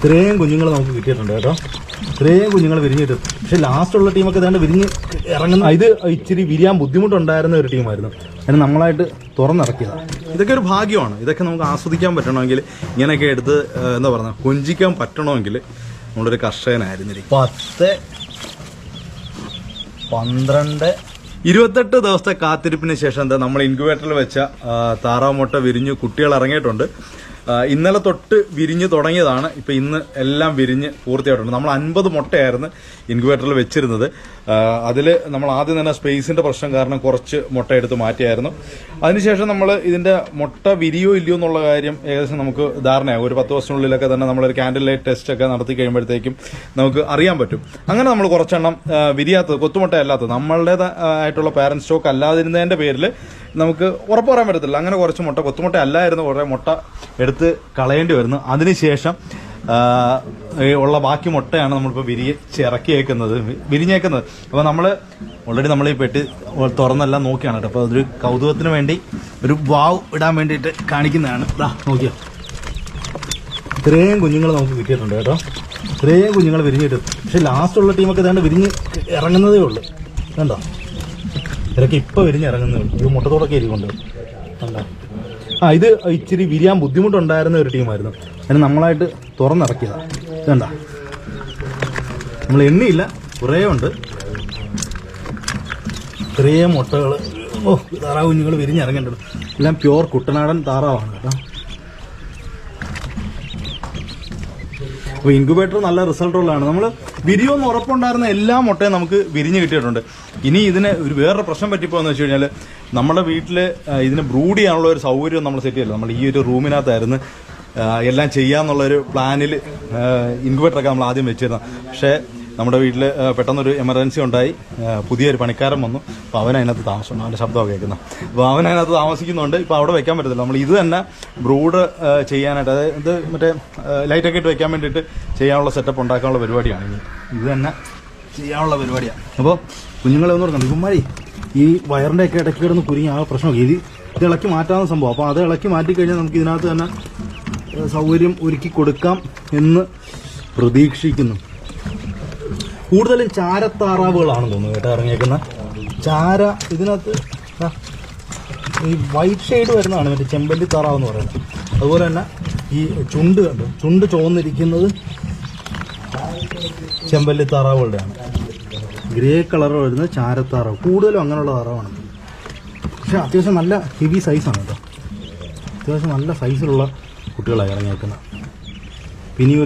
ഇത്രയും കുഞ്ഞുങ്ങൾ നമുക്ക് കിട്ടിയിട്ടുണ്ട് കേട്ടോ. ഇത്രയും കുഞ്ഞുങ്ങൾ വിരിഞ്ഞിട്ട്, പക്ഷെ ലാസ്റ്റുള്ള ടീമൊക്കെ ഏതാണ്ട് വിരിഞ്ഞ് ഇറങ്ങുന്ന, ഇത് ഇച്ചിരി വിരിയാൻ ബുദ്ധിമുട്ടുണ്ടായിരുന്ന ഒരു ടീമായിരുന്നു. അതിന് നമ്മളായിട്ട് തുറന്നിറക്കിയതാണ്. ഇതൊക്കെ ഒരു ഭാഗ്യമാണ്. ഇതൊക്കെ നമുക്ക് ആസ്വദിക്കാൻ പറ്റണമെങ്കിൽ, ഇങ്ങനെയൊക്കെ എടുത്ത് എന്താ പറയുക, കൊഞ്ചിക്കാൻ പറ്റണമെങ്കിൽ നമ്മളൊരു കർഷകനായിരുന്നിരിക്കും. 10, 12, 28 ദിവസത്തെ കാത്തിരിപ്പിന് ശേഷം എന്താ നമ്മൾ ഇൻക്യുബേറ്ററിൽ വെച്ച താറാവ് മുട്ട വിരിഞ്ഞ് കുട്ടികൾ ഇറങ്ങിയിട്ടുണ്ട്. ഇന്നലെ തൊട്ട് വിരിഞ്ഞ് തുടങ്ങിയതാണ്. ഇപ്പം ഇന്ന് എല്ലാം വിരിഞ്ഞ് പൂർത്തിയായിട്ടുണ്ട്. നമ്മൾ 50 മുട്ടയായിരുന്നു ഇൻക്യുബേറ്ററിൽ വെച്ചിരുന്നത്. അതിൽ നമ്മൾ ആദ്യം തന്നെ സ്പേസിന്റെ പ്രശ്നം കാരണം കുറച്ച് മുട്ട എടുത്ത് മാറ്റിയായിരുന്നു. അതിനുശേഷം നമ്മൾ ഇതിന്റെ മുട്ട വിരിയോ ഇല്ലയോ എന്നുള്ള കാര്യം ഏകദേശം നമുക്ക് ധാരണയാകും. ഒരു 10 ദിവസത്തിനുള്ളിലൊക്കെ തന്നെ നമ്മളൊരു കാൻഡിൽ ലൈറ്റ് ടെസ്റ്റ് ഒക്കെ നടത്തി കഴിയുമ്പോഴത്തേക്കും നമുക്ക് അറിയാൻ പറ്റും. അങ്ങനെ നമ്മൾ കുറച്ചെണ്ണം വിരിയാത്തത്, കൊത്തുമുട്ട അല്ലാത്തത്, നമ്മളുടേതായിട്ടുള്ള പാരന്റ് സ്റ്റോക്ക് അല്ലാതിരുന്നതിന്റെ പേരിൽ നമുക്ക് ഉറപ്പ് പറയാൻ പറ്റത്തില്ല. അങ്ങനെ കുറച്ച് മുട്ട, കൊത്തുമുട്ട അല്ലായിരുന്നു, കുറേ മുട്ട എടുത്ത് കളയേണ്ടി വരുന്നു. അതിനുശേഷം ഉള്ള ബാക്കി മുട്ടയാണ് നമ്മളിപ്പോൾ വിരിഞ്ഞേക്കുന്നത്. അപ്പോൾ നമ്മൾ ഓൾറെഡി നമ്മൾ ഈ പെട്ടി തുറന്നെല്ലാം നോക്കിയാണ് കേട്ടോ. അപ്പോൾ അതൊരു കൗതുകത്തിന് വേണ്ടി ഒരു വാവ് ഇടാൻ വേണ്ടിയിട്ട് കാണിക്കുന്നതാണ്. നോക്കിയോ, ഇത്രയും കുഞ്ഞുങ്ങൾ നമുക്ക് കിട്ടിയിട്ടുണ്ട് കേട്ടോ. ഇത്രയും കുഞ്ഞുങ്ങൾ വിരിഞ്ഞിട്ട്, പക്ഷെ ലാസ്റ്റുള്ള ടീമൊക്കെ ഏതാണ്ട് വിരിഞ്ഞ് ഇറങ്ങുന്നതേ ഉള്ളൂ. കണ്ടോ, ഇതൊക്കെ ഇപ്പം വിരിഞ്ഞിറങ്ങുന്നേ ഉള്ളൂ. ഒരു മുട്ടത്തോടൊക്കെ ഇരിക്കുന്നുണ്ട്. കണ്ടോ, ഇത് ഇച്ചിരി വിരിയാൻ ബുദ്ധിമുട്ടുണ്ടായിരുന്ന ഒരു ടീമായിരുന്നു. അതിന് നമ്മളായിട്ട് തുറന്നിറക്കിയതാണ്. ഇതെന്താ, നമ്മൾ എണ്ണിയില്ല, കുറേ ഉണ്ട്. ഇത്രയും മുട്ടകൾ, താറാവ് കുഞ്ഞുങ്ങൾ വിരിഞ്ഞിറങ്ങേണ്ടത്. എല്ലാം പ്യോർ കുട്ടനാടൻ താറാവാണ് കേട്ടോ. അപ്പോൾ ഇൻക്യുബേറ്റർ നല്ല റിസൾട്ടുള്ളതാണ്. നമ്മൾ വിരിയോന്ന് ഉറപ്പുണ്ടായിരുന്ന എല്ലാ മുട്ടയും നമുക്ക് വിരിഞ്ഞ് കിട്ടിയിട്ടുണ്ട്. ഇനി ഇതിന് ഒരു വേറൊരു പ്രശ്നം പറ്റിപ്പോയെന്ന് വെച്ച് കഴിഞ്ഞാൽ, നമ്മുടെ വീട്ടിൽ ഇതിന് ബ്രൂഡ് ചെയ്യാനുള്ള ഒരു സൗകര്യം നമ്മൾ സെറ്റ് ചെയ്യില്ല. നമ്മൾ ഈ ഒരു റൂമിനകത്തായിരുന്നു എല്ലാം ചെയ്യാന്നുള്ളൊരു പ്ലാനിൽ ഇൻക്യുബേറ്ററൊക്കെ നമ്മൾ ആദ്യം വെച്ചിരുന്നത്. പക്ഷേ നമ്മുടെ വീട്ടിൽ പെട്ടെന്നൊരു എമർജൻസി ഉണ്ടായി. പുതിയൊരു പണിക്കാരൻ വന്നു. അപ്പോൾ അവനതിനകത്ത് താമസം, അവൻ്റെ ശബ്ദമൊക്കെ കേൾക്കുന്നത്. അപ്പോൾ അവനതിനകത്ത് താമസിക്കുന്നുണ്ട്. ഇപ്പോൾ അവിടെ വെക്കാൻ പറ്റത്തില്ല. നമ്മൾ ഇത് തന്നെ ബ്രൂഡ് ചെയ്യാനായിട്ട്, അതായത് ഇത് മറ്റേ ലൈറ്റൊക്കെ ഇട്ട് വെക്കാൻ വേണ്ടിയിട്ട് ചെയ്യാനുള്ള സെറ്റപ്പ് ഉണ്ടാക്കാനുള്ള പരിപാടിയാണ്. ഇത് തന്നെ ചെയ്യാനുള്ള പരിപാടിയാണ്. അപ്പോൾ കുഞ്ഞുങ്ങളെ ഒന്ന് പറഞ്ഞത് ഇവന്മാരി ഈ വയറിൻ്റെ ഒക്കെ ഇടയ്ക്ക് കിടന്ന് കുരുങ്ങി ആ പ്രശ്നമൊക്കെ ഇത് ഇളക്കി മാറ്റാവുന്ന സംഭവം. അപ്പോൾ അത് ഇളക്കി മാറ്റിക്കഴിഞ്ഞാൽ നമുക്ക് ഇതിനകത്ത് തന്നെ സൗകര്യം ഒരുക്കി കൊടുക്കാം എന്ന് പ്രതീക്ഷിക്കുന്നു. കൂടുതലും ചാരത്താറാവുകളാണെന്ന് തോന്നുന്നു കേട്ടോ ഇറങ്ങിയേക്കുന്ന ചാര. ഇതിനകത്ത് ഈ വൈറ്റ് ഷെയ്ഡ് വരുന്നതാണ് മറ്റേ ചെമ്പല്ലി താറാവ് എന്ന് പറയുന്നത്. അതുപോലെ തന്നെ ഈ ചുണ്ട് ചുവന്നിരിക്കുന്നത് ചെമ്പല്ലി താറാവുകളുടെയാണ്. ഗ്രേ കളർ വരുന്നത് ചാരത്താറാവ്. കൂടുതലും അങ്ങനെയുള്ള താറാവാണ്. പക്ഷെ അത്യാവശ്യം നല്ല ഹെവി സൈസാണ് കേട്ടോ. അത്യാവശ്യം നല്ല സൈസിലുള്ള കുട്ടികളാണ് ഇറങ്ങിയേക്കുന്നത്. പിന്നെ